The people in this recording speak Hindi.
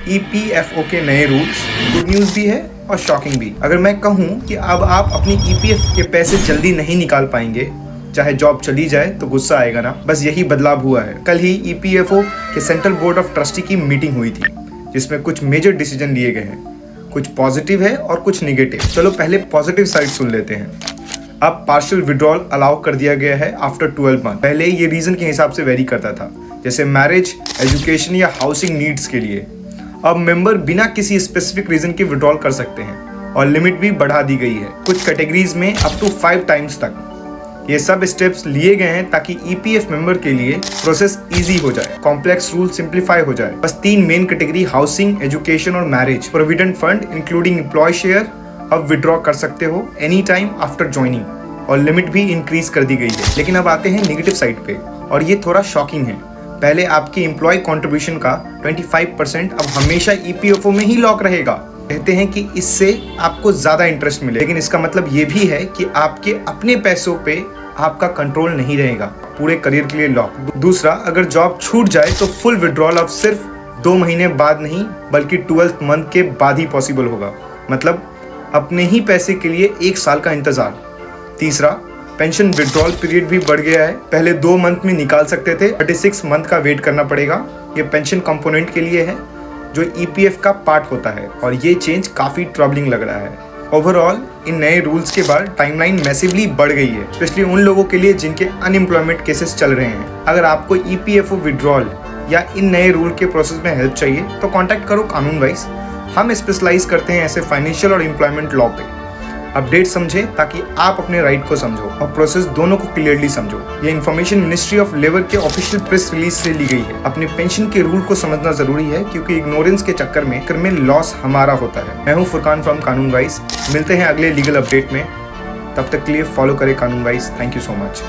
ईपीएफओ के नए रूल्स, गुड न्यूज़ भी है और शॉकिंग भी। अगर मैं कहूँ कि अब आप अपनी ईपीएफ के पैसे जल्दी नहीं निकाल पाएंगे, चाहे जॉब चली जाए, तो गुस्सा आएगा ना। बस यही बदलाव हुआ है। कल ही ईपीएफओ के सेंट्रल बोर्ड ऑफ ट्रस्टी की मीटिंग हुई थी, जिसमें कुछ मेजर डिसीजन लिए गए हैं। कुछ पॉजिटिव है और कुछ निगेटिव। चलो पहले पॉजिटिव साइड सुन लेते हैं। अब पार्शियल विड्रॉल अलाउ कर दिया गया है आफ्टर 12 मंथ। पहले ये रीजन के हिसाब से वेरी करता था, जैसे मैरिज, एजुकेशन या हाउसिंग नीड्स के लिए। अब मेंबर बिना किसी स्पेसिफिक रीजन के विड्रॉल कर सकते हैं और लिमिट भी बढ़ा दी गई है कुछ कैटेगरीज में अप टू 5 टाइम्स तक। ये सब स्टेप्स लिए गए हैं ताकि ईपीएफ मेंबर के लिए प्रोसेस इजी हो जाए, कॉम्प्लेक्स रूल सिंप्लीफाई हो जाए। बस 3 मेन कैटेगरी हाउसिंग, एजुकेशन और marriage. Provident fund including employ share अब विड्रॉ कर सकते हो एनी टाइम आफ्टर ज्वाइनिंग और लिमिट भी इंक्रीज कर दी गई है। लेकिन अब आते हैं नेगेटिव साइड पे और ये थोड़ा शॉकिंग है। पहले आपकी एम्प्लॉय कंट्रीब्यूशन का 25% अब हमेशा ईपीएफओ में ही लॉक रहेगा। कहते हैं कि इससे आपको ज्यादा इंटरेस्ट मिले, लेकिन इसका मतलब ये भी है कि आपके अपने पैसों पे आपका कंट्रोल नहीं रहेगा, पूरे करियर के लिए लॉक। दूसरा, अगर जॉब छूट जाए तो फुल विड्रॉल अब सिर्फ 2 महीने बाद नहीं बल्कि 12th मंथ के बाद ही पॉसिबल होगा, मतलब अपने ही पैसे के लिए 1 साल का इंतजार। तीसरा, पेंशन विड्रॉल पीरियड भी बढ़ गया है। पहले 2 मंथ में निकाल सकते थे, 36 मंथ का वेट करना पड़ेगा। ये पेंशन कंपोनेंट के लिए है जो ईपीएफ का पार्ट होता है और ये चेंज काफी ट्रबलिंग लग रहा है। ओवरऑल इन नए रूल्स के बाद टाइमलाइन मैसिवली बढ़ गई है, स्पेशली उन लोगों के लिए जिनके अनएम्प्लॉयमेंट केसेस चल रहे हैं। अगर आपको ईपीएफओ विड्रॉल या इन नए रूल के प्रोसेस में हेल्प चाहिए तो कांटेक्ट करो कानून वाइज। हम स्पेशलाइज करते हैं ऐसे फाइनेंशियल और एम्प्लॉयमेंट लॉ पे। अपडेट समझे ताकि आप अपने राइट को समझो और प्रोसेस दोनों को क्लियरली समझो। ये इन्फॉर्मेशन मिनिस्ट्री ऑफ लेबर के ऑफिशियल प्रेस रिलीज से ली गई है। अपने पेंशन के रूल को समझना जरूरी है क्योंकि इग्नोरेंस के चक्कर में लॉस हमारा होता है। मैं हूं फुरकान फ्रॉम कानून वाइज। मिलते हैं अगले लीगल अपडेट में, तब तक के लिए फॉलो करें कानून wise. Thank you so much.